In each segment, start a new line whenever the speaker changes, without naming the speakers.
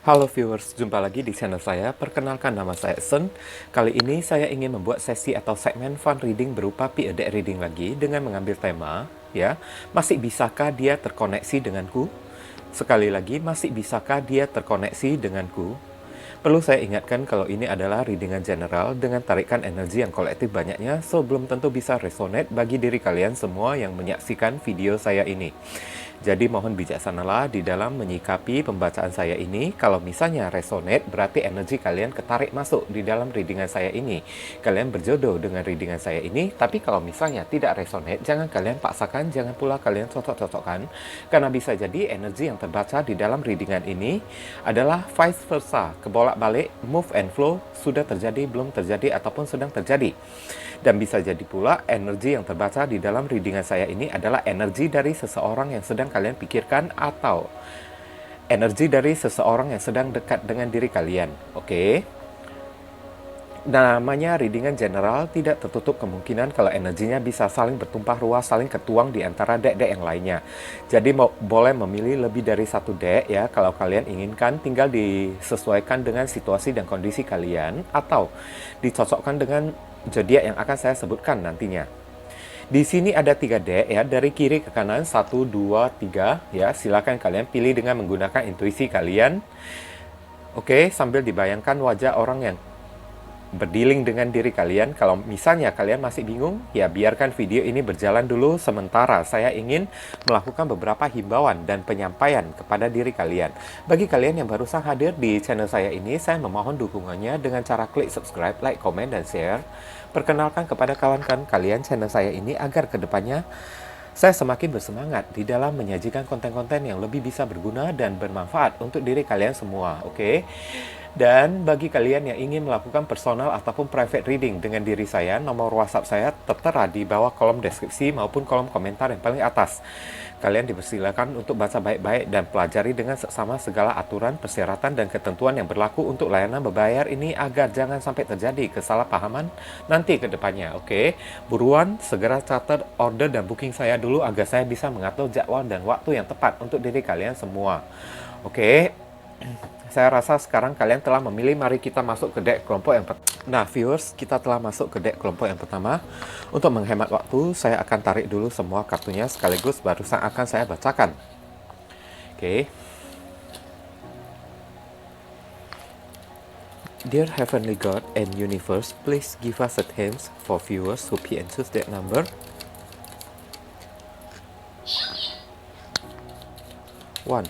Halo viewers, jumpa lagi di channel saya. Perkenalkan, nama saya Sen. Kali ini saya ingin membuat sesi atau segmen fun reading berupa P.A. reading lagi dengan mengambil tema, ya. Masih bisakah dia terkoneksi denganku? Sekali lagi, masih bisakah dia terkoneksi denganku? Perlu saya ingatkan kalau ini adalah readingan general dengan tarikan energi yang kolektif banyaknya, so belum tentu bisa resonate bagi diri kalian semua yang menyaksikan video saya ini. Jadi mohon bijaksanalah di dalam menyikapi pembacaan saya ini. Kalau misalnya resonate, berarti energi kalian ketarik masuk di dalam readingan saya ini. Kalian berjodoh dengan readingan saya ini. Tapi kalau misalnya tidak resonate, jangan kalian paksakan, jangan pula kalian cocok-cocokkan. Karena bisa jadi energi yang terbaca di dalam readingan ini adalah vice versa, kebolak-balik, move and flow, sudah terjadi, belum terjadi, ataupun sedang terjadi. Dan bisa jadi pula energi yang terbaca di dalam readingan saya ini adalah energi dari seseorang yang sedang kalian pikirkan atau energi dari seseorang yang sedang dekat dengan diri kalian. Oke? Namanya readingan general, tidak tertutup kemungkinan kalau energinya bisa saling bertumpah ruah, saling ketuang di antara deck-deck yang lainnya. Jadi boleh memilih lebih dari satu deck ya, kalau kalian inginkan, tinggal disesuaikan dengan situasi dan kondisi kalian, atau dicocokkan dengan zodiak yang akan saya sebutkan nantinya. Di sini ada 3 deck ya, dari kiri ke kanan, 1, 2, 3 ya. Silakan kalian pilih dengan menggunakan intuisi kalian. Oke, sambil dibayangkan wajah orang yang berdealing dengan diri kalian. Kalau misalnya kalian masih bingung, ya biarkan video ini berjalan dulu. Sementara saya ingin melakukan beberapa himbauan dan penyampaian kepada diri kalian. Bagi kalian yang barusan hadir di channel saya ini, saya memohon dukungannya dengan cara klik subscribe, like, komen, dan share. Perkenalkan kepada kawan-kawan kalian channel saya ini agar kedepannya saya semakin bersemangat di dalam menyajikan konten-konten yang lebih bisa berguna dan bermanfaat untuk diri kalian semua. Oke? Dan bagi kalian yang ingin melakukan personal ataupun private reading dengan diri saya, nomor WhatsApp saya tertera di bawah kolom deskripsi maupun kolom komentar yang paling atas. Kalian dipersilakan untuk baca baik-baik dan pelajari dengan seksama segala aturan, persyaratan, dan ketentuan yang berlaku untuk layanan berbayar ini agar jangan sampai terjadi kesalahpahaman nanti ke depannya. Oke, buruan segera catat order dan booking saya dulu agar saya bisa mengatur jadwal dan waktu yang tepat untuk diri kalian semua. Oke. Saya rasa sekarang kalian telah memilih, mari kita masuk ke deck kelompok yang pertama. Nah viewers, kita telah masuk ke deck kelompok yang pertama. Untuk menghemat waktu, saya akan tarik dulu semua kartunya sekaligus barusan akan saya bacakan. Oke. Dear Heavenly God and Universe, please give us a hint for viewers who P and choose that number. 1.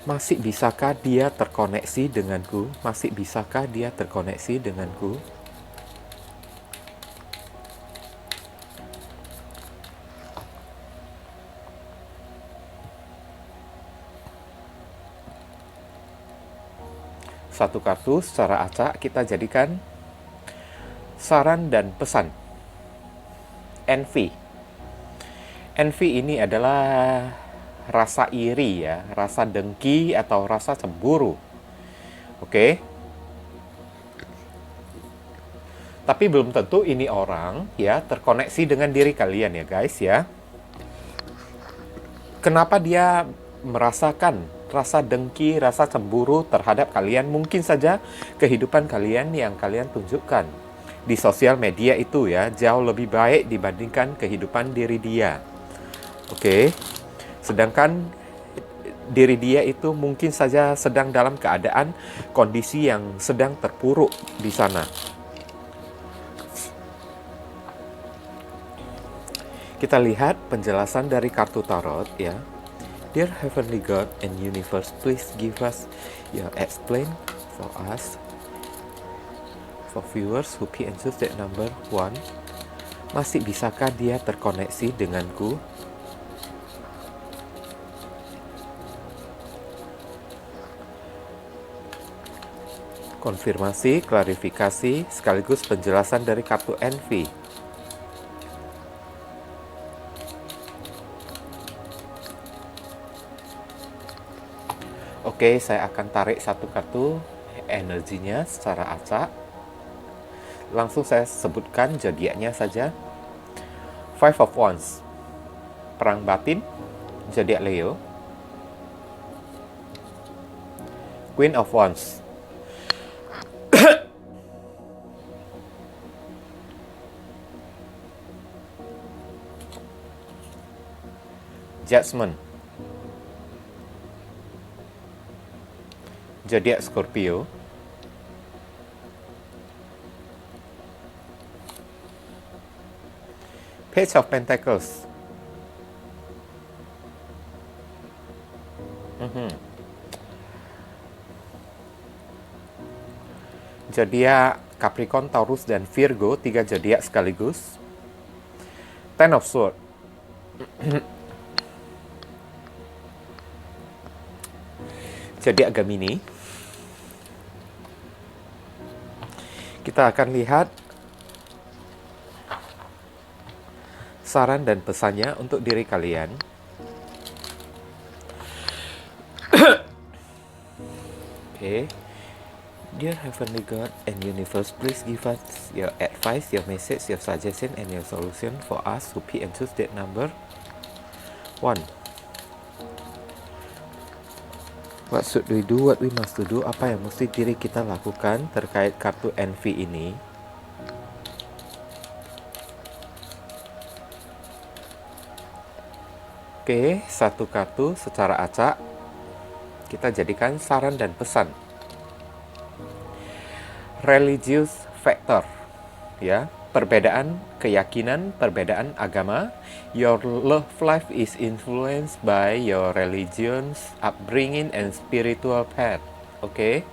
Masih bisakah dia terkoneksi denganku? Masih bisakah dia terkoneksi denganku? Satu kartu secara acak kita jadikan saran dan pesan. Envy. Envy ini adalah rasa iri ya, rasa dengki atau rasa cemburu. Oke. Tapi belum tentu ini orang ya terkoneksi dengan diri kalian ya guys ya. Kenapa dia merasakan rasa dengki, rasa cemburu terhadap kalian? Mungkin saja kehidupan kalian yang kalian tunjukkan di sosial media itu ya jauh lebih baik dibandingkan kehidupan diri dia. Oke. Sedangkan diri dia itu mungkin saja sedang dalam keadaan kondisi yang sedang terpuruk di sana. Kita lihat penjelasan dari kartu tarot ya. Dear Heavenly God and Universe, please give us your explain for us. For viewers who P and choose that number 1. Masih bisakah dia terkoneksi denganku? Konfirmasi, klarifikasi, sekaligus penjelasan dari kartu Envy. Oke, saya akan tarik satu kartu energinya secara acak. Langsung saya sebutkan zodiaknya saja. Five of Wands. perang batin, zodiak Leo. Queen of Wands. Judgment. Zodiak Scorpio. Page of Pentacles. Zodiak Capricorn, Taurus, dan Virgo, 3 zodiak sekaligus. Ten of Swords. Zodiak Gemini. Kita akan lihat saran dan pesannya untuk diri kalian. Okay. Dear Heavenly God and Universe, please give us your advice, your message, your suggestion, and your solution for us who pick and choose that number. 1. What should we do? What we must do? Apa yang mesti diri kita lakukan terkait kartu envy ini? Oke, satu kartu secara acak kita jadikan saran dan pesan. Religious factor, ya, perbedaan keyakinan, perbedaan agama. Your love life is influenced by your religion's upbringing and spiritual path. Oke.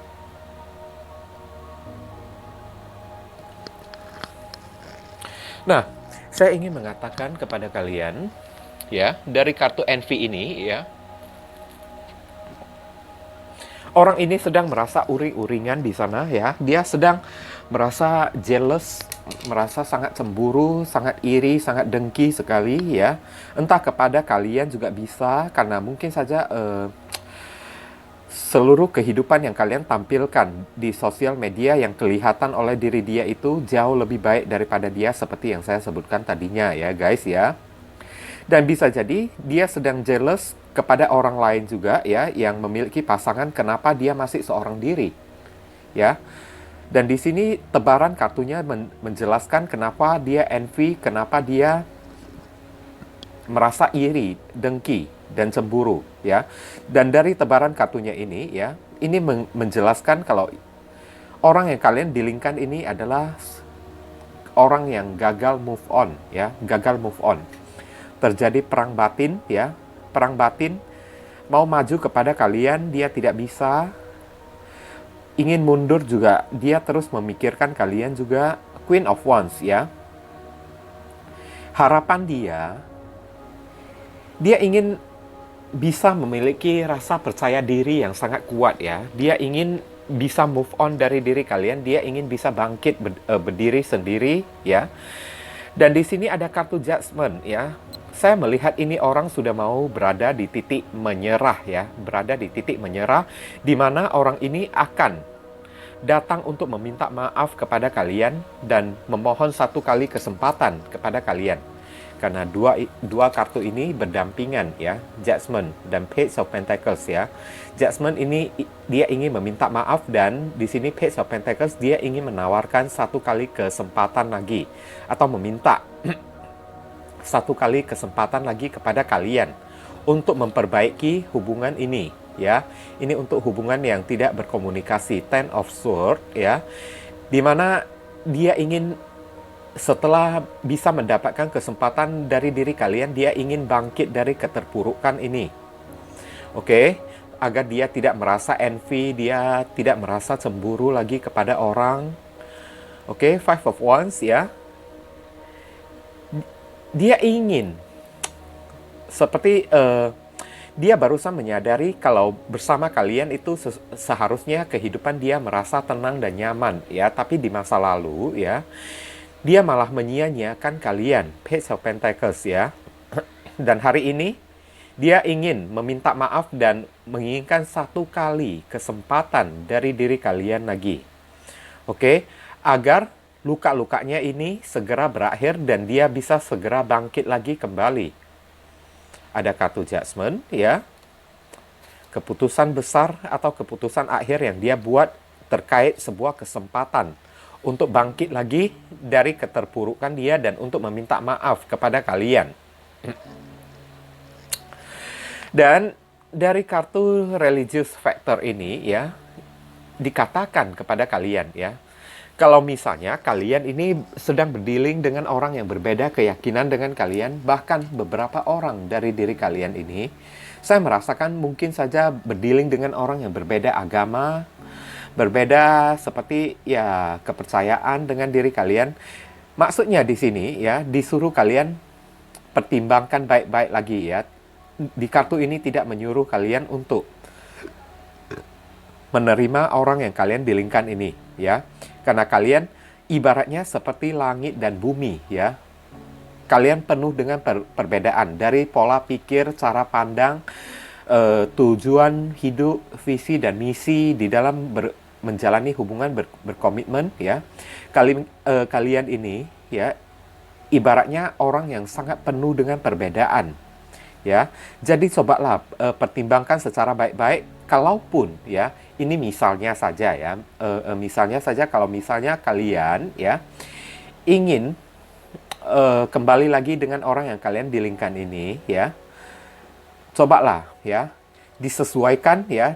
Nah, saya ingin mengatakan kepada kalian, ya, dari kartu envy ini, ya, orang ini sedang merasa uring-uringan di sana, ya. Dia sedang merasa jealous, merasa sangat cemburu, sangat iri, sangat dengki sekali, ya. Entah kepada kalian juga bisa, karena mungkin saja seluruh kehidupan yang kalian tampilkan di sosial media yang kelihatan oleh diri dia itu jauh lebih baik daripada dia seperti yang saya sebutkan tadinya, ya guys, ya. Dan bisa jadi dia sedang jealous kepada orang lain juga, ya, yang memiliki pasangan, kenapa dia masih seorang diri, ya. Dan di sini tebaran kartunya menjelaskan kenapa dia envy, kenapa dia merasa iri, dengki, dan cemburu, ya. Dan dari tebaran kartunya ini, ya, ini menjelaskan kalau orang yang kalian dealingkan ini adalah orang yang gagal move on, ya, gagal move on. Terjadi perang batin, ya. Perang batin, mau maju kepada kalian, dia tidak bisa. Ingin mundur juga, dia terus memikirkan kalian juga. Queen of Wands, ya. Harapan dia ingin bisa memiliki rasa percaya diri yang sangat kuat, ya. Dia ingin bisa move on dari diri kalian, dia ingin bisa bangkit berdiri sendiri, ya. Dan di sini ada kartu Judgment, ya. Saya melihat ini orang sudah mau berada di titik menyerah, ya. Berada di titik menyerah, di mana orang ini akan datang untuk meminta maaf kepada kalian dan memohon satu kali kesempatan kepada kalian. Karena dua kartu ini berdampingan, ya. Judgment dan Page of Pentacles, ya. Judgment ini dia ingin meminta maaf, dan di sini Page of Pentacles dia ingin menawarkan satu kali kesempatan lagi atau meminta satu kali kesempatan lagi kepada kalian untuk memperbaiki hubungan ini, ya. Ini untuk hubungan yang tidak berkomunikasi. Ten of Swords, ya. Dimana dia ingin setelah bisa mendapatkan kesempatan dari diri kalian, dia ingin bangkit dari keterpurukan ini. Oke, agar dia tidak merasa envy, dia tidak merasa cemburu lagi kepada orang. Oke, Five of Wands, ya. Dia ingin seperti dia barusan menyadari kalau bersama kalian itu seharusnya kehidupan dia merasa tenang dan nyaman, ya. Tapi di masa lalu, ya, dia malah menyia-nyiakan kalian. Page of Pentacles, ya. Dan hari ini dia ingin meminta maaf dan menginginkan satu kali kesempatan dari diri kalian lagi. Oke, agar luka-lukanya ini segera berakhir dan dia bisa segera bangkit lagi kembali. Ada kartu judgment ya. Keputusan besar atau keputusan akhir yang dia buat terkait sebuah kesempatan untuk bangkit lagi dari keterpurukan dia dan untuk meminta maaf kepada kalian. Dan dari kartu religious factor ini ya, dikatakan kepada kalian ya, kalau misalnya kalian ini sedang berdealing dengan orang yang berbeda keyakinan dengan kalian, bahkan beberapa orang dari diri kalian ini, saya merasakan mungkin saja berdealing dengan orang yang berbeda agama, berbeda seperti ya kepercayaan dengan diri kalian. Maksudnya di sini ya, disuruh kalian pertimbangkan baik-baik lagi ya. Di kartu ini tidak menyuruh kalian untuk menerima orang yang kalian dealingkan ini ya. Karena kalian ibaratnya seperti langit dan bumi ya. Kalian penuh dengan perbedaan dari pola pikir, cara pandang, tujuan hidup, visi dan misi di dalam menjalani hubungan berkomitmen ya. Kalian ini ya ibaratnya orang yang sangat penuh dengan perbedaan ya. Jadi cobalah pertimbangkan secara baik-baik. Kalaupun ya ini misalnya saja ya, misalnya saja kalau misalnya kalian ya ingin kembali lagi dengan orang yang kalian dealingkan ini ya, cobalah ya disesuaikan ya,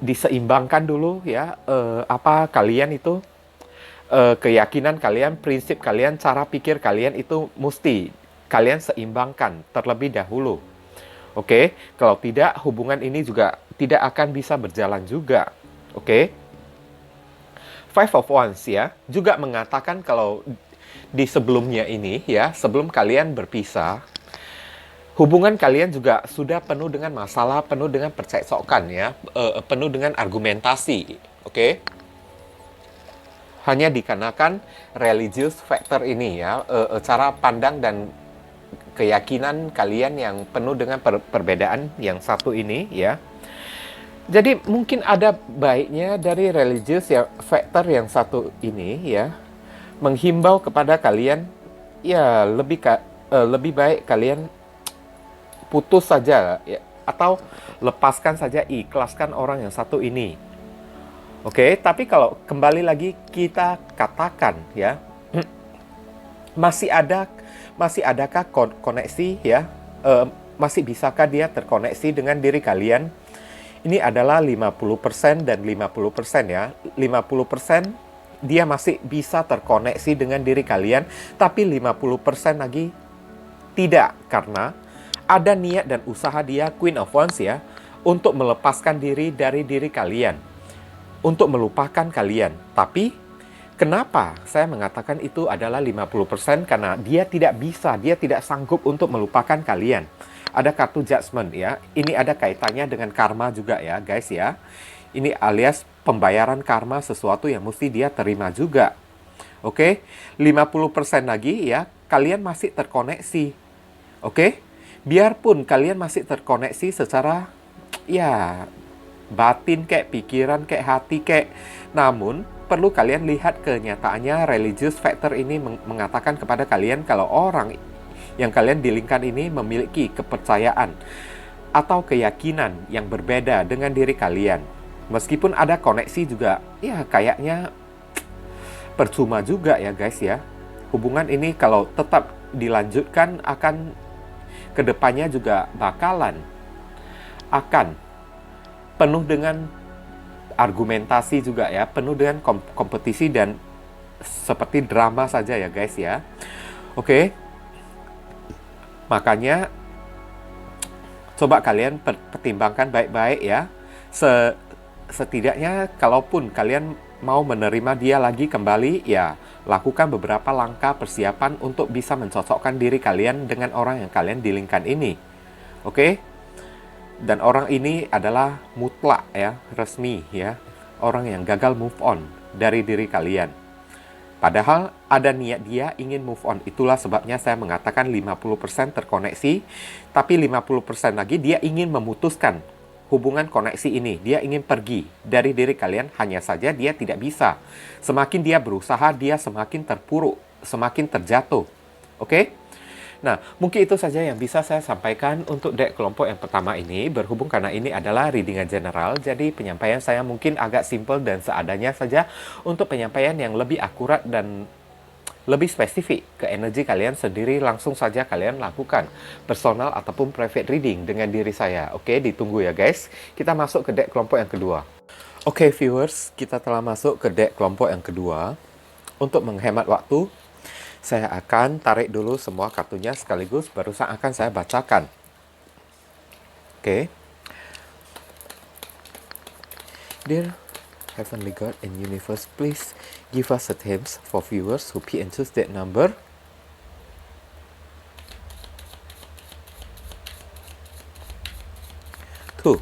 diseimbangkan dulu ya, kalian itu keyakinan kalian, prinsip kalian, cara pikir kalian itu mesti kalian seimbangkan terlebih dahulu. Oke, kalau tidak hubungan ini juga tidak akan bisa berjalan juga. Oke. Five of Wands ya, juga mengatakan kalau di sebelumnya ini ya, sebelum kalian berpisah, hubungan kalian juga sudah penuh dengan masalah, penuh dengan percekcokan ya, penuh dengan argumentasi, oke? Hanya dikarenakan religious factor ini ya, cara pandang dan keyakinan kalian yang penuh dengan perbedaan yang satu ini ya. Jadi mungkin ada baiknya dari religious ya, factor yang satu ini ya, menghimbau kepada kalian ya lebih baik kalian putus saja ya, atau lepaskan saja, ikhlaskan orang yang satu ini. Oke, tapi kalau kembali lagi kita katakan ya, masih adakah koneksi ya, masih bisakah dia terkoneksi dengan diri kalian? Ini adalah 50% dan 50% ya. 50% dia masih bisa terkoneksi dengan diri kalian, tapi 50% lagi tidak, karena ada niat dan usaha dia, Queen of Wands ya, untuk melepaskan diri dari diri kalian, untuk melupakan kalian. Tapi kenapa saya mengatakan itu adalah 50%? Karena dia tidak bisa, dia tidak sanggup untuk melupakan kalian. Ada kartu judgment ya. Ini ada kaitannya dengan karma juga ya guys ya. Ini alias pembayaran karma, sesuatu yang mesti dia terima juga. Oke, 50% lagi ya, kalian masih terkoneksi. Oke, biarpun kalian masih terkoneksi secara ya batin kayak pikiran kayak hati kayak, namun perlu kalian lihat kenyataannya. Religious factor ini mengatakan kepada kalian kalau orang yang kalian dealingkan ini memiliki kepercayaan atau keyakinan yang berbeda dengan diri kalian. Meskipun ada koneksi juga, ya kayaknya percuma juga ya guys ya. Hubungan ini kalau tetap dilanjutkan akan kedepannya juga akan penuh dengan argumentasi juga ya, penuh dengan kompetisi dan seperti drama saja ya guys ya. Oke. Makanya coba kalian pertimbangkan baik-baik ya. Setidaknya kalaupun kalian mau menerima dia lagi kembali ya, lakukan beberapa langkah persiapan untuk bisa mencocokkan diri kalian dengan orang yang kalian dealingkan ini. Oke? Dan orang ini adalah mutlak ya, resmi ya. Orang yang gagal move on dari diri kalian. Padahal ada niat dia ingin move on. Itulah sebabnya saya mengatakan 50% terkoneksi, tapi 50% lagi dia ingin memutuskan hubungan koneksi ini. Dia ingin pergi dari diri kalian, hanya saja dia tidak bisa. Semakin dia berusaha, dia semakin terpuruk, semakin terjatuh. Oke? Nah, mungkin itu saja yang bisa saya sampaikan untuk deck kelompok yang pertama ini. Berhubung karena ini adalah readingan general, jadi penyampaian saya mungkin agak simple dan seadanya saja. Untuk penyampaian yang lebih akurat dan lebih spesifik ke energi kalian sendiri, langsung saja kalian lakukan personal ataupun private reading dengan diri saya. Oke, ditunggu ya guys. Kita masuk ke deck kelompok yang kedua. Oke viewers, kita telah masuk ke deck kelompok yang kedua. Untuk menghemat waktu, saya akan tarik dulu semua kartunya sekaligus, barusan akan saya bacakan. Oke. Dear Heavenly God and Universe, please give us a hint for viewers who pick and choose that number. Tuh.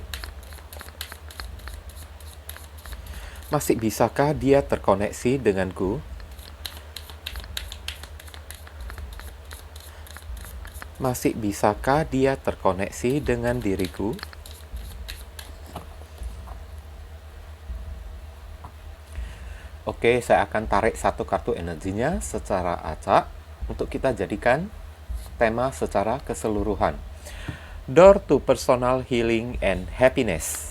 Masih bisakah dia terkoneksi denganku? Masih bisakah dia terkoneksi dengan diriku? Oke, saya akan tarik satu kartu energinya secara acak untuk kita jadikan tema secara keseluruhan. Door to personal healing and happiness.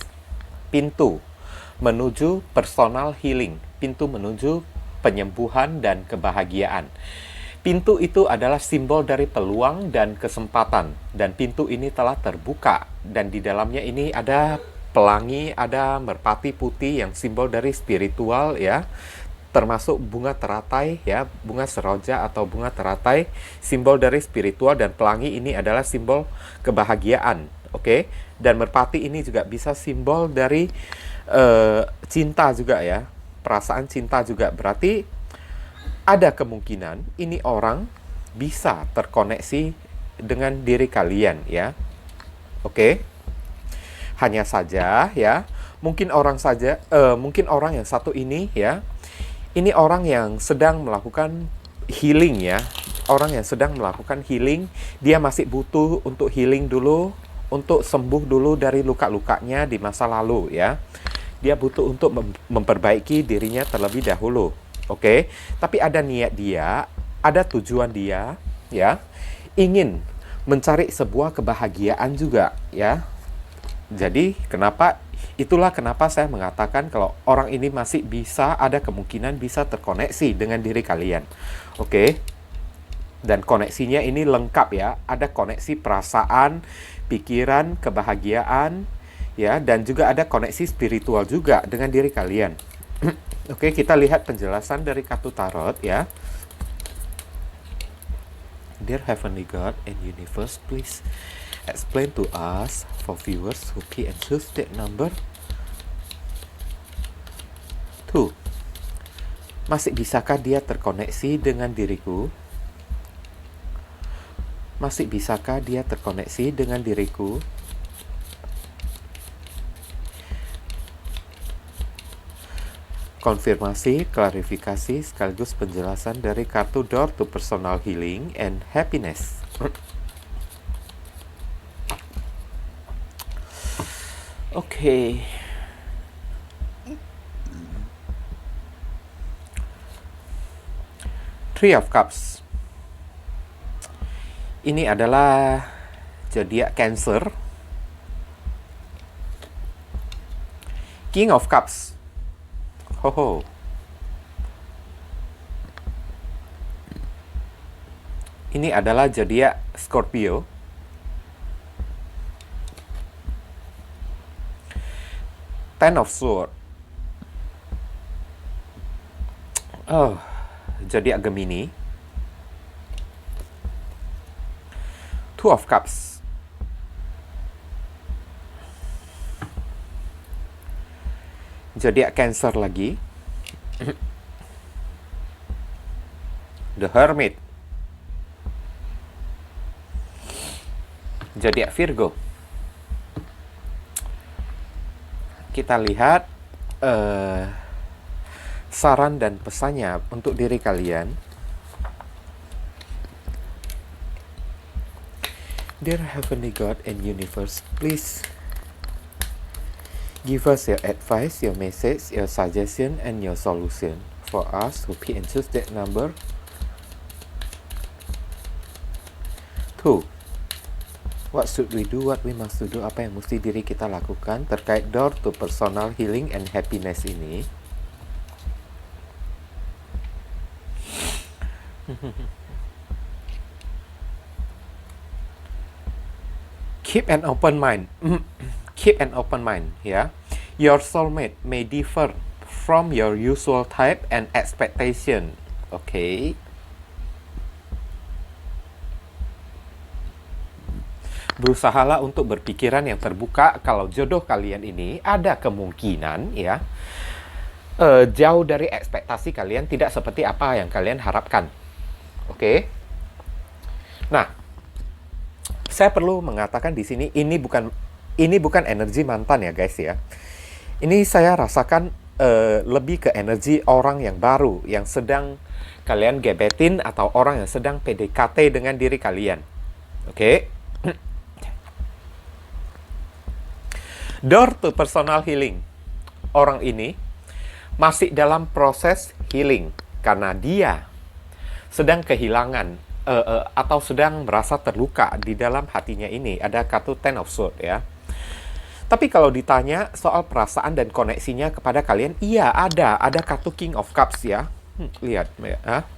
Pintu menuju personal healing, pintu menuju penyembuhan dan kebahagiaan. Pintu itu adalah simbol dari peluang dan kesempatan, dan pintu ini telah terbuka, dan di dalamnya ini ada pelangi, ada merpati putih yang simbol dari spiritual ya, termasuk bunga teratai ya, bunga seroja atau bunga teratai, simbol dari spiritual, dan pelangi ini adalah simbol kebahagiaan. Oke, dan merpati ini juga bisa simbol dari cinta juga ya, perasaan cinta juga. Berarti ada kemungkinan ini orang bisa terkoneksi dengan diri kalian ya. Oke. Hanya saja ya, mungkin orang yang satu ini ya, ini orang yang sedang melakukan healing ya. Orang yang sedang melakukan healing, dia masih butuh untuk healing dulu, untuk sembuh dulu dari luka-lukanya di masa lalu ya. Dia butuh untuk memperbaiki dirinya terlebih dahulu. Oke, tapi ada niat dia, ada tujuan dia, ya, ingin mencari sebuah kebahagiaan juga, ya. Jadi, itulah kenapa saya mengatakan kalau orang ini masih bisa, ada kemungkinan bisa terkoneksi dengan diri kalian. Oke, dan koneksinya ini lengkap ya, ada koneksi perasaan, pikiran, kebahagiaan, ya, dan juga ada koneksi spiritual juga dengan diri kalian. Oke, kita lihat penjelasan dari kartu tarot ya. Dear Heavenly God and Universe, please explain to us for viewers who pick and choose that number. 2. Masih bisakah dia terkoneksi dengan diriku? Masih bisakah dia terkoneksi dengan diriku? Konfirmasi, klarifikasi, sekaligus penjelasan dari kartu Door to Personal Healing and Happiness. Oke. Three of Cups. Ini adalah zodiak Cancer. King of Cups. Ho. Ini adalah zodiak Scorpio. Ten of Swords. Zodiak Gemini. Two of Cups. Zodiak Cancer lagi. The Hermit. Zodiak Virgo. Kita lihat saran dan pesannya untuk diri kalian. Dear Heavenly God and Universe, please Give us your advice, your message, your suggestion, and your solution for us to pick and choose that number. 2. What should we do? What we must do? Apa yang mesti diri kita lakukan terkait door to personal healing and happiness ini? Keep an open mind. Keep an open mind, ya. Your soulmate may differ from your usual type and expectation. Okay. Berusahalah untuk berpikiran yang terbuka kalau jodoh kalian ini ada kemungkinan, ya, jauh dari ekspektasi kalian, tidak seperti apa yang kalian harapkan. Oke. Nah, saya perlu mengatakan di sini ini bukan energi mantan ya guys ya. Ini saya rasakan lebih ke energi orang yang baru yang sedang kalian gebetin atau orang yang sedang PDKT dengan diri kalian. Oke. Door to personal healing. Orang ini masih dalam proses healing karena dia sedang kehilangan atau sedang merasa terluka di dalam hatinya ini. Ada kartu Ten of Swords ya. Tapi kalau ditanya soal perasaan dan koneksinya kepada kalian, iya ada kartu King of Cups ya. Lihat ya.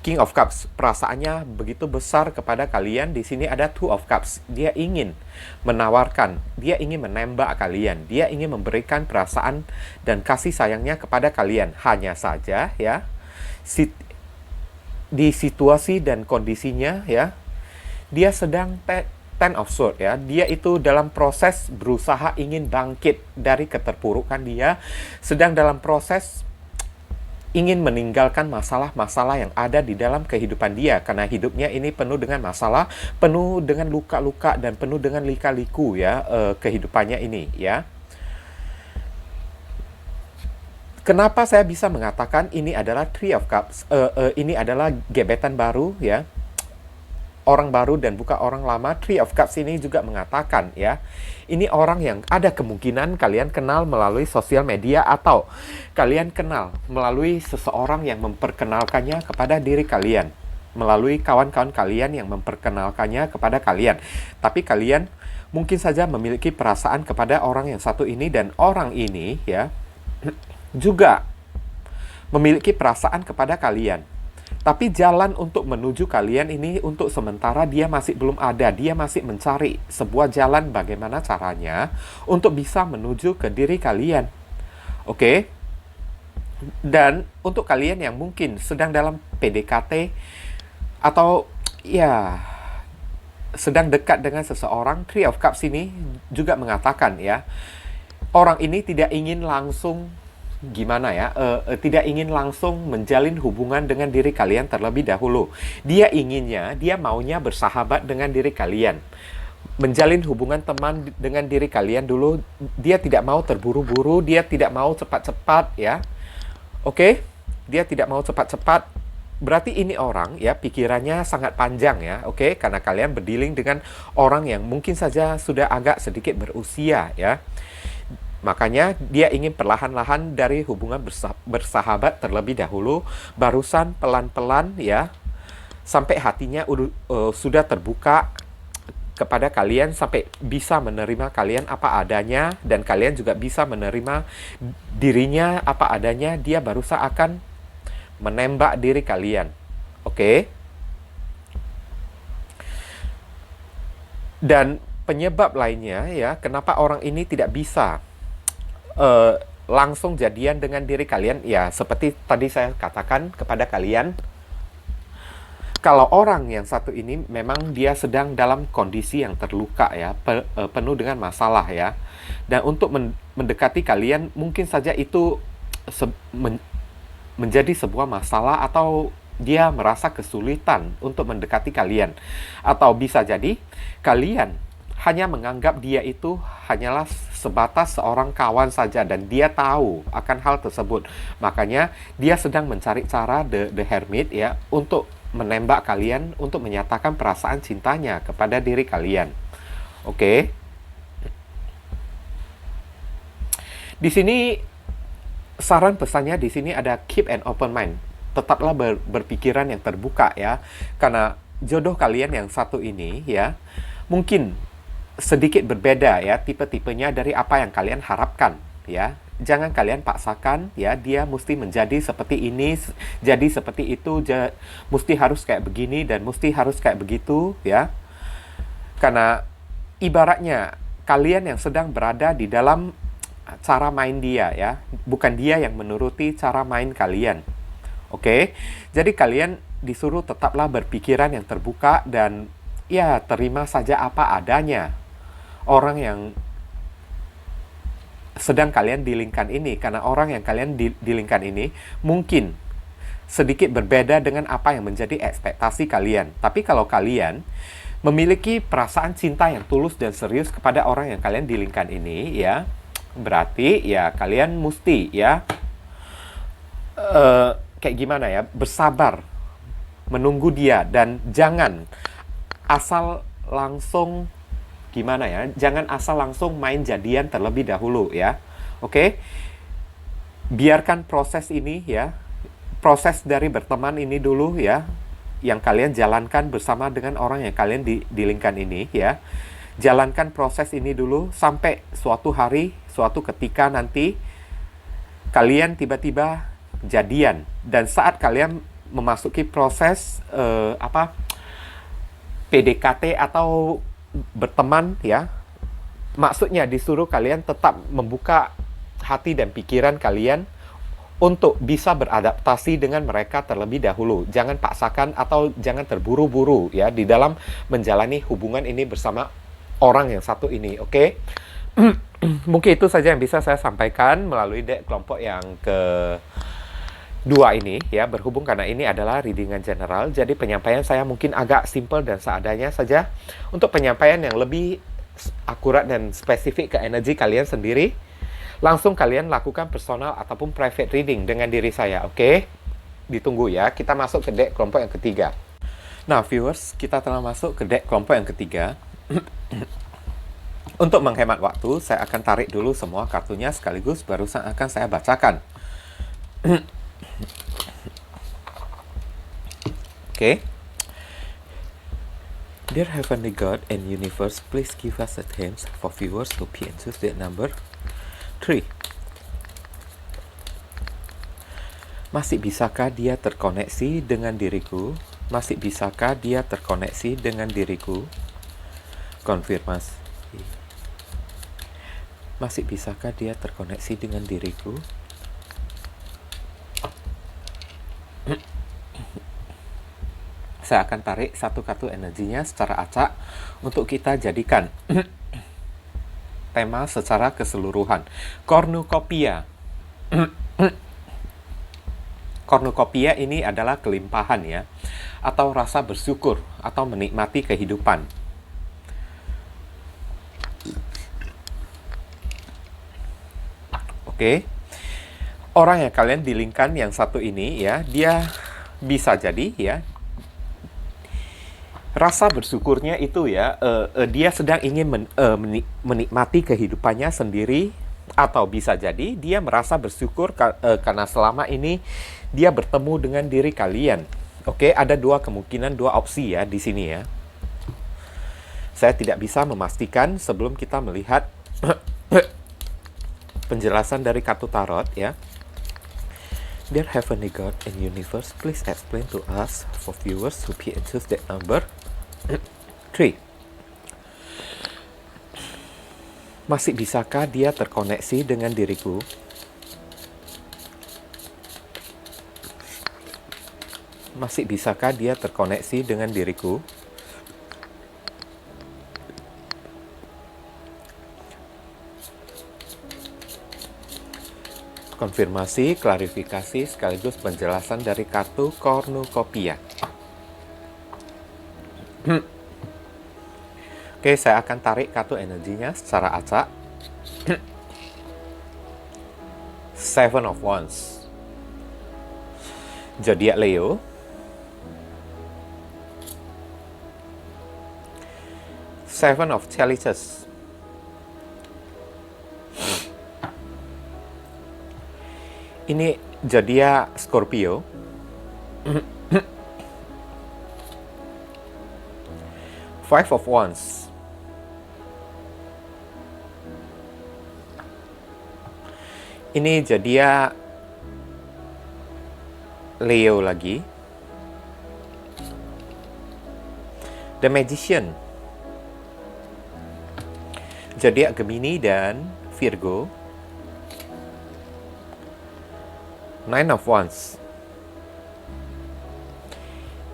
King of Cups, perasaannya begitu besar kepada kalian. Di sini ada Two of Cups. Dia ingin menawarkan, dia ingin menembak kalian, dia ingin memberikan perasaan dan kasih sayangnya kepada kalian. Hanya saja ya, di situasi dan kondisinya ya, dia sedang Ten of Swords ya. Dia itu dalam proses berusaha ingin bangkit dari keterpurukan dia, sedang dalam proses ingin meninggalkan masalah-masalah yang ada di dalam kehidupan dia. Karena hidupnya ini penuh dengan masalah, penuh dengan luka-luka, dan penuh dengan lika-liku ya, kehidupannya ini ya. Kenapa saya bisa mengatakan ini adalah Three of Cups? Ini adalah gebetan baru ya. Orang baru dan bukan orang lama. Three of Cups ini juga mengatakan ya, ini orang yang ada kemungkinan kalian kenal melalui sosial media atau kalian kenal melalui seseorang yang memperkenalkannya kepada diri kalian, melalui kawan-kawan kalian yang memperkenalkannya kepada kalian. Tapi kalian mungkin saja memiliki perasaan kepada orang yang satu ini, dan orang ini ya juga memiliki perasaan kepada kalian. Tapi jalan untuk menuju kalian ini untuk sementara dia masih belum ada. Dia masih mencari sebuah jalan bagaimana caranya untuk bisa menuju ke diri kalian. Oke? Dan untuk kalian yang mungkin sedang dalam PDKT atau ya sedang dekat dengan seseorang, Three of Cups ini juga mengatakan ya, orang ini tidak ingin langsung tidak ingin langsung menjalin hubungan dengan diri kalian terlebih dahulu. Dia maunya bersahabat dengan diri kalian, menjalin hubungan teman dengan diri kalian dulu. Dia tidak mau terburu-buru, dia tidak mau cepat-cepat ya. Oke? Dia tidak mau cepat-cepat. Berarti ini orang ya pikirannya sangat panjang ya. Oke? Karena kalian berdealing dengan orang yang mungkin saja sudah agak sedikit berusia ya. Makanya dia ingin perlahan-lahan dari hubungan bersahabat terlebih dahulu, barusan pelan-pelan ya, sampai hatinya sudah terbuka kepada kalian, sampai bisa menerima kalian apa adanya, dan kalian juga bisa menerima dirinya apa adanya. Dia barusan akan menembak diri kalian. Oke? Dan penyebab lainnya ya, kenapa orang ini tidak bisa langsung jadian dengan diri kalian, ya seperti tadi saya katakan kepada kalian, kalau orang yang satu ini memang dia sedang dalam kondisi yang terluka ya, penuh dengan masalah ya, dan untuk mendekati kalian mungkin saja itu menjadi sebuah masalah, atau dia merasa kesulitan untuk mendekati kalian, atau bisa jadi kalian hanya menganggap dia itu hanyalah sebatas seorang kawan saja, dan dia tahu akan hal tersebut. Makanya dia sedang mencari cara, the hermit ya, untuk menembak kalian, untuk menyatakan perasaan cintanya kepada diri kalian. Oke? Di sini saran pesannya di sini ada keep an open mind. Tetaplah berpikiran yang terbuka ya. Karena jodoh kalian yang satu ini ya, mungkin sedikit berbeda ya tipe-tipenya dari apa yang kalian harapkan ya. Jangan kalian paksakan ya dia mesti menjadi seperti ini, jadi seperti itu, mesti harus kayak begini dan mesti harus kayak begitu ya. Karena ibaratnya kalian yang sedang berada di dalam cara main dia ya, bukan dia yang menuruti cara main kalian. Oke. Jadi kalian disuruh tetaplah berpikiran yang terbuka dan ya terima saja apa adanya. Orang yang sedang kalian dealingkan ini, karena orang yang kalian dealingkan ini mungkin sedikit berbeda dengan apa yang menjadi ekspektasi kalian. Tapi kalau kalian memiliki perasaan cinta yang tulus dan serius kepada orang yang kalian dealingkan ini ya, berarti ya kalian mesti ya kayak gimana ya, bersabar menunggu dia dan jangan asal langsung gimana ya, jangan asal langsung main jadian terlebih dahulu ya. Oke? Biarkan proses ini ya, proses dari berteman ini dulu ya, yang kalian jalankan bersama dengan orang yang kalian dealingkan ini ya. Jalankan proses ini dulu sampai suatu hari, suatu ketika nanti kalian tiba-tiba jadian. Dan saat kalian memasuki proses PDKT atau berteman ya, maksudnya disuruh kalian tetap membuka hati dan pikiran kalian untuk bisa beradaptasi dengan mereka terlebih dahulu. Jangan paksakan atau jangan terburu-buru ya di dalam menjalani hubungan ini bersama orang yang satu ini, oke? Mungkin itu saja yang bisa saya sampaikan melalui dek kelompok yang kedua ini ya, berhubung karena ini adalah readingan general, jadi penyampaian saya mungkin agak simple dan seadanya saja. Untuk penyampaian yang lebih akurat dan spesifik ke energi kalian sendiri, langsung kalian lakukan personal ataupun private reading dengan diri saya, oke? Ditunggu ya, kita masuk ke dek kelompok yang ketiga. Nah viewers, kita telah masuk ke dek kelompok yang ketiga. Untuk menghemat waktu, saya akan tarik dulu semua kartunya sekaligus barusan akan saya bacakan. Okay. Dear Heavenly God and Universe, please give us a hint for viewers to be and choose that number 3. Masih bisakah dia terkoneksi dengan diriku? Masih bisakah dia terkoneksi dengan diriku? Konfirmasi. Masih bisakah dia terkoneksi dengan diriku? Saya akan tarik satu kartu energinya secara acak untuk kita jadikan tema secara keseluruhan. Cornucopia. Cornucopia ini adalah kelimpahan ya, atau rasa bersyukur atau menikmati kehidupan. Oke. Orang yang kalian dealingkan yang satu ini ya, dia bisa jadi ya, rasa bersyukurnya itu ya, dia sedang ingin menikmati kehidupannya sendiri, atau bisa jadi dia merasa bersyukur karena selama ini dia bertemu dengan diri kalian. Oke, ada dua kemungkinan, dua opsi ya di sini ya. Saya tidak bisa memastikan sebelum kita melihat penjelasan dari kartu tarot ya. Dear Heavenly God and Universe, please explain to us for viewers who be and choose that number 3. Masih bisakah dia terkoneksi dengan diriku? Masih bisakah dia terkoneksi dengan diriku? Konfirmasi, klarifikasi, sekaligus penjelasan dari kartu Cornucopia. Oke, saya akan tarik kartu energinya secara acak. Seven of Wands. Zodiak Leo. Seven of Chalices. Ini zodiak Scorpio. Five of Wands. Ini zodiak Leo lagi. The Magician. Zodiak Gemini dan Virgo. Nine of Wands.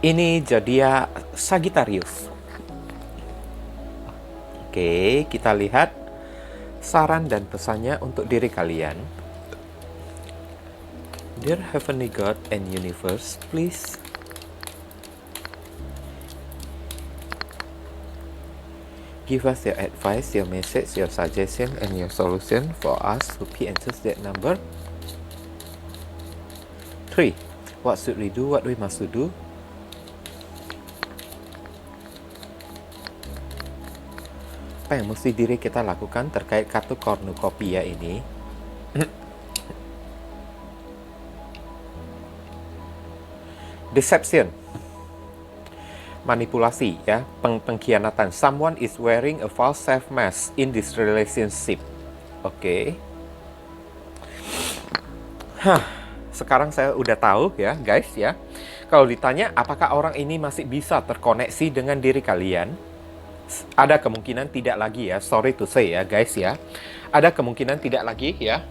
Ini zodiak Sagittarius. Oke, kita lihat saran dan pesannya untuk diri kalian. Dear Heavenly God and Universe, please give us your advice, your message, your suggestion, and your solution for us who P enters that number. 3. What should we do? What we must do? Apa yang mesti diri kita lakukan terkait kartu cornucopia ini? Deception, manipulasi, ya, pengkhianatan. Someone is wearing a false self mask in this relationship. Oke. Sekarang saya udah tahu ya, guys ya. Kalau ditanya apakah orang ini masih bisa terkoneksi dengan diri kalian? Ada kemungkinan tidak lagi ya, sorry to say ya guys ya. Ada kemungkinan tidak lagi ya.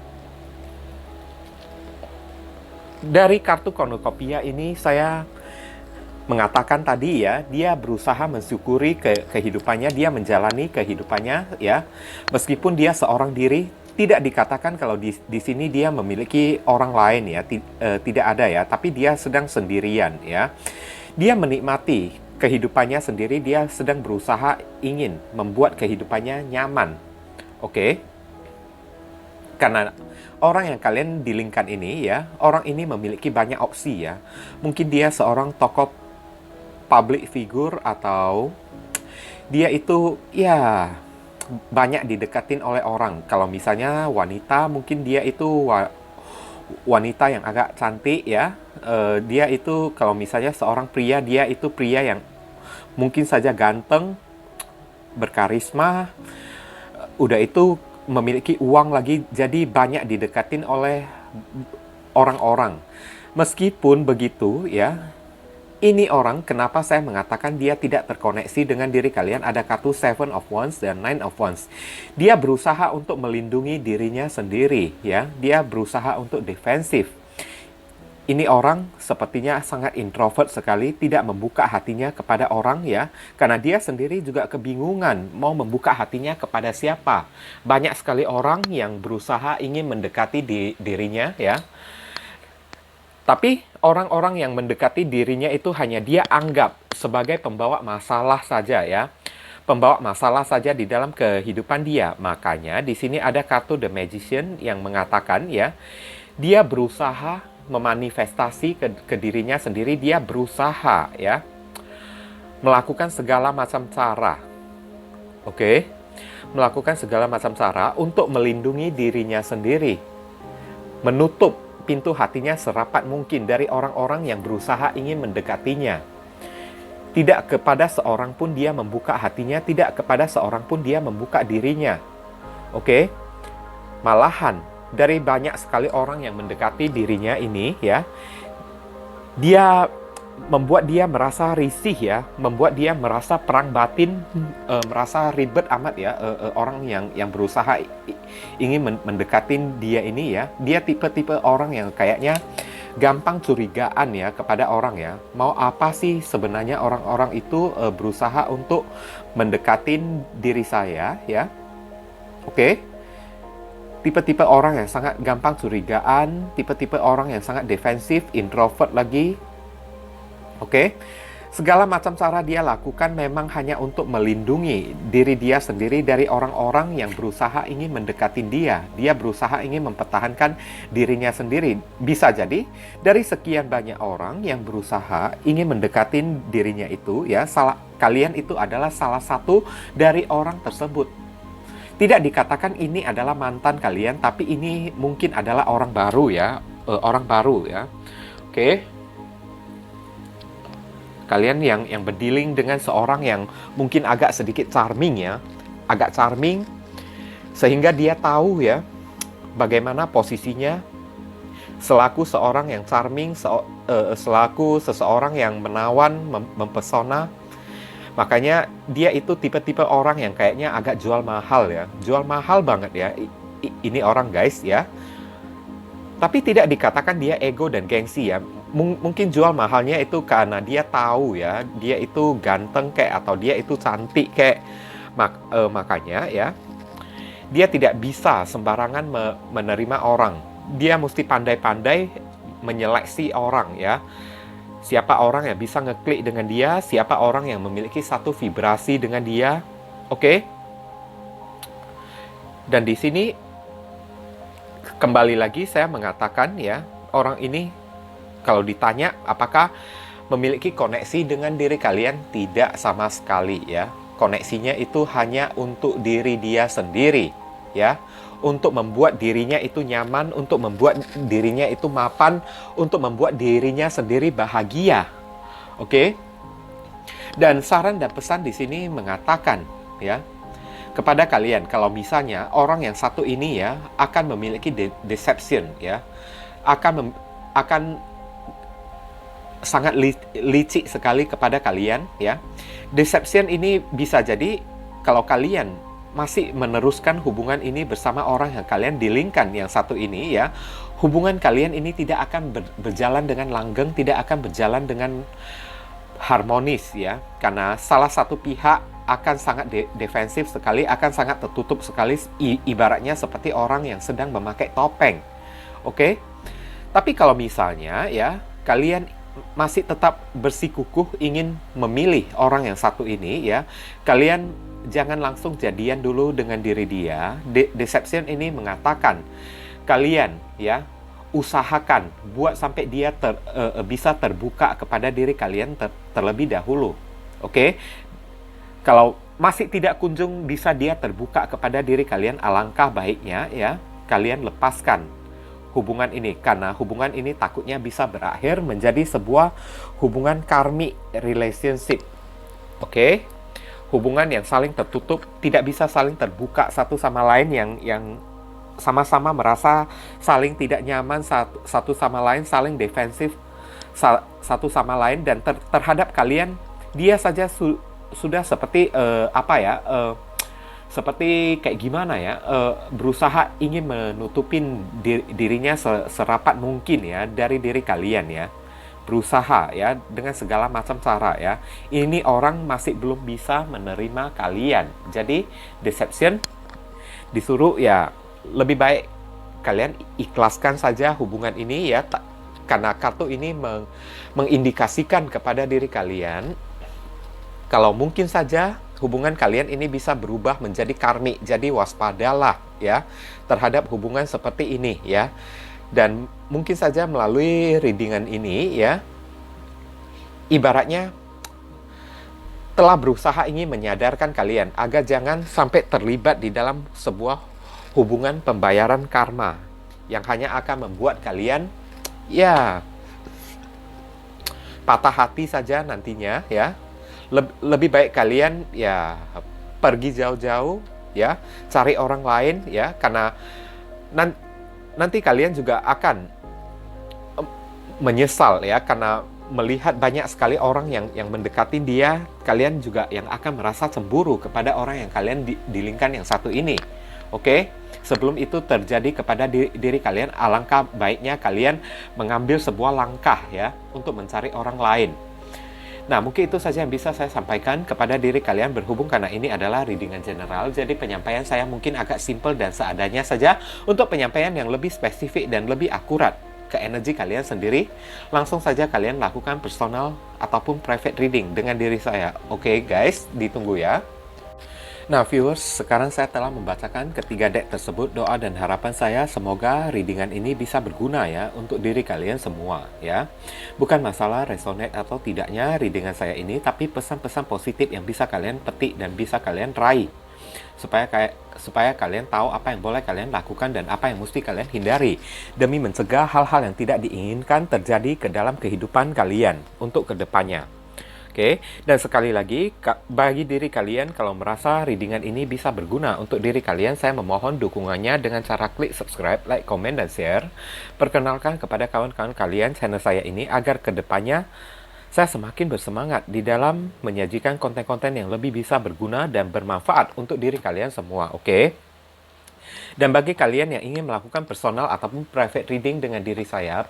Dari kartu cornucopia ini saya mengatakan tadi ya, dia berusaha mensyukuri kehidupannya, dia menjalani kehidupannya ya. Meskipun dia seorang diri, tidak dikatakan kalau di sini dia memiliki orang lain ya, tidak ada ya, tapi dia sedang sendirian ya. Dia menikmati kehidupannya sendiri, dia sedang berusaha ingin membuat kehidupannya nyaman. Oke? Karena orang yang kalian dealingkan ini ya, orang ini memiliki banyak opsi ya. Mungkin dia seorang tokoh public figure atau dia itu ya banyak didekatin oleh orang. Kalau misalnya wanita, mungkin dia itu wanita yang agak cantik ya. Dia itu kalau misalnya seorang pria, dia itu pria yang mungkin saja ganteng, berkarisma, udah itu memiliki uang lagi, jadi banyak didekatin oleh orang-orang. Meskipun begitu ya, ini orang, kenapa saya mengatakan dia tidak terkoneksi dengan diri kalian? Ada kartu Seven of Wands dan Nine of Wands. Dia berusaha untuk melindungi dirinya sendiri ya. Dia berusaha untuk defensif. Ini orang sepertinya sangat introvert sekali, tidak membuka hatinya kepada orang ya. Karena dia sendiri juga kebingungan mau membuka hatinya kepada siapa. Banyak sekali orang yang berusaha ingin mendekati dirinya ya. Tapi orang-orang yang mendekati dirinya itu hanya dia anggap sebagai pembawa masalah saja ya. Pembawa masalah saja di dalam kehidupan dia. Makanya di sini ada kartu The Magician yang mengatakan ya, dia berusaha memanifestasi ke dirinya sendiri, dia berusaha ya melakukan segala macam cara. Oke? Melakukan segala macam cara untuk melindungi dirinya sendiri. Menutup pintu hatinya serapat mungkin dari orang-orang yang berusaha ingin mendekatinya. Tidak kepada seorang pun dia membuka hatinya, tidak kepada seorang pun dia membuka dirinya. Oke? Malahan dari banyak sekali orang yang mendekati dirinya ini ya, dia membuat dia merasa risih ya, membuat dia merasa perang batin, merasa ribet amat ya. Orang yang berusaha ingin mendekatin dia ini ya, dia tipe-tipe orang yang kayaknya gampang curigaan ya kepada orang ya. Mau apa sih sebenarnya orang-orang itu berusaha untuk mendekatin diri saya ya. Oke? Tipe-tipe orang yang sangat gampang curigaan, tipe-tipe orang yang sangat defensif, introvert lagi. Oke? Segala macam cara dia lakukan memang hanya untuk melindungi diri dia sendiri dari orang-orang yang berusaha ingin mendekati dia. Dia berusaha ingin mempertahankan dirinya sendiri. Bisa jadi dari sekian banyak orang yang berusaha ingin mendekati dirinya itu ya, kalian itu adalah salah satu dari orang tersebut. Tidak dikatakan ini adalah mantan kalian, tapi ini mungkin adalah orang baru ya. orang baru ya. Oke. Kalian yang berdealing dengan seorang yang mungkin agak sedikit charming ya, agak charming, sehingga dia tahu ya bagaimana posisinya selaku seorang yang charming, selaku seseorang yang menawan, mempesona. Makanya dia itu tipe-tipe orang yang kayaknya agak jual mahal ya, jual mahal banget ya. Ini orang guys ya. Tapi tidak dikatakan dia ego dan gengsi ya. Mungkin jual mahalnya itu karena dia tahu ya, dia itu ganteng kayak atau dia itu cantik kayak. Makanya ya, dia tidak bisa sembarangan menerima orang. Dia mesti pandai-pandai menyeleksi orang ya. Siapa orang yang bisa ngeklik dengan dia, siapa orang yang memiliki satu vibrasi dengan dia. Oke? Dan di sini kembali lagi saya mengatakan ya, orang ini kalau ditanya apakah memiliki koneksi dengan diri kalian, tidak sama sekali ya. Koneksinya itu hanya untuk diri dia sendiri ya. Untuk membuat dirinya itu nyaman, untuk membuat dirinya itu mapan, untuk membuat dirinya sendiri bahagia. Oke? Dan saran dan pesan di sini mengatakan ya, kepada kalian kalau misalnya orang yang satu ini ya akan memiliki deception ya, akan sangat licik sekali kepada kalian ya. Deception ini bisa jadi kalau kalian masih meneruskan hubungan ini bersama orang yang kalian dealingkan yang satu ini ya, hubungan kalian ini tidak akan berjalan dengan langgeng, tidak akan berjalan dengan harmonis ya, karena salah satu pihak akan sangat defensif sekali, akan sangat tertutup sekali, ibaratnya seperti orang yang sedang memakai topeng. Oke? Tapi kalau misalnya ya kalian masih tetap bersikukuh ingin memilih orang yang satu ini ya, kalian jangan langsung jadian dulu dengan diri dia. Deception ini mengatakan kalian ya usahakan buat sampai dia bisa terbuka kepada diri kalian terlebih dahulu. Oke? Kalau masih tidak kunjung bisa dia terbuka kepada diri kalian, alangkah baiknya ya kalian lepaskan hubungan ini, karena hubungan ini takutnya bisa berakhir menjadi sebuah hubungan karmic relationship. Oke? Hubungan yang saling tertutup, tidak bisa saling terbuka satu sama lain, yang sama-sama merasa saling tidak nyaman satu sama lain, saling defensif satu sama lain, dan terhadap kalian dia saja sudah seperti seperti kayak gimana ya, berusaha ingin menutupin dirinya serapat mungkin ya dari diri kalian ya, berusaha ya dengan segala macam cara ya. Ini orang masih belum bisa menerima kalian, jadi deception disuruh ya lebih baik kalian ikhlaskan saja hubungan ini ya, karena kartu ini mengindikasikan kepada diri kalian kalau mungkin saja hubungan kalian ini bisa berubah menjadi karmik. Jadi waspadalah ya terhadap hubungan seperti ini ya. Dan mungkin saja melalui readingan ini ya, ibaratnya telah berusaha ingin menyadarkan kalian agar jangan sampai terlibat di dalam sebuah hubungan pembayaran karma yang hanya akan membuat kalian ya patah hati saja nantinya ya. Lebih baik kalian ya pergi jauh-jauh ya, cari orang lain ya, karena nanti kalian juga akan menyesal ya, karena melihat banyak sekali orang yang mendekati dia, kalian juga yang akan merasa cemburu kepada orang yang kalian dealingkan yang satu ini. Oke? Sebelum itu terjadi kepada diri kalian, alangkah baiknya kalian mengambil sebuah langkah ya untuk mencari orang lain. Nah, mungkin itu saja yang bisa saya sampaikan kepada diri kalian, berhubung karena ini adalah readingan general, jadi penyampaian saya mungkin agak simple dan seadanya saja. Untuk penyampaian yang lebih spesifik dan lebih akurat ke energi kalian sendiri, langsung saja kalian lakukan personal ataupun private reading dengan diri saya. Oke guys, ditunggu ya. Nah viewers, sekarang saya telah membacakan ketiga deck tersebut. Doa dan harapan saya semoga readingan ini bisa berguna ya untuk diri kalian semua ya. Bukan masalah resonate atau tidaknya readingan saya ini, tapi pesan-pesan positif yang bisa kalian petik dan bisa kalian raih supaya kalian tahu apa yang boleh kalian lakukan dan apa yang mesti kalian hindari demi mencegah hal-hal yang tidak diinginkan terjadi ke dalam kehidupan kalian untuk kedepannya. Oke, dan sekali lagi, bagi diri kalian kalau merasa readingan ini bisa berguna untuk diri kalian, saya memohon dukungannya dengan cara klik subscribe, like, komen, dan share. Perkenalkan kepada kawan-kawan kalian channel saya ini agar kedepannya saya semakin bersemangat di dalam menyajikan konten-konten yang lebih bisa berguna dan bermanfaat untuk diri kalian semua, oke? Dan bagi kalian yang ingin melakukan personal ataupun private reading dengan diri saya,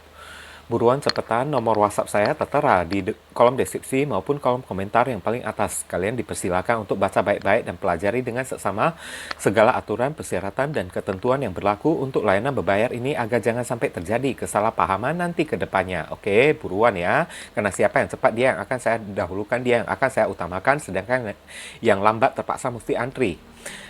buruan cepetan, nomor WhatsApp saya tertera di kolom deskripsi maupun kolom komentar yang paling atas. Kalian dipersilakan untuk baca baik-baik dan pelajari dengan seksama segala aturan, persyaratan, dan ketentuan yang berlaku untuk layanan berbayar ini agar jangan sampai terjadi kesalahpahaman nanti ke depannya. Oke, buruan ya. Karena siapa yang cepat dia yang akan saya dahulukan, dia yang akan saya utamakan, sedangkan yang lambat terpaksa mesti antri.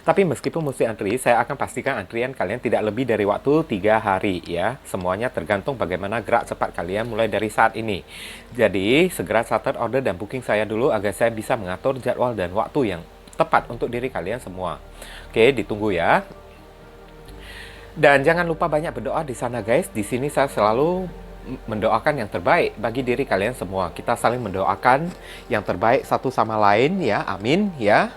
Tapi meskipun mesti antri, saya akan pastikan antrian kalian tidak lebih dari waktu 3 hari ya. Semuanya tergantung bagaimana gerak cepat kalian mulai dari saat ini. Jadi, segera starter order dan booking saya dulu agar saya bisa mengatur jadwal dan waktu yang tepat untuk diri kalian semua. Oke, ditunggu ya. Dan jangan lupa banyak berdoa di sana guys. Di sini saya selalu mendoakan yang terbaik bagi diri kalian semua. Kita saling mendoakan yang terbaik satu sama lain ya. Amin ya.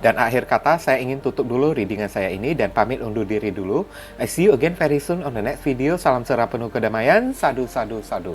Dan akhir kata, saya ingin tutup dulu readingan saya ini dan pamit undur diri dulu. I see you again very soon on the next video. Salam cerah penuh kedamaian. Sadu, sadu, sadu.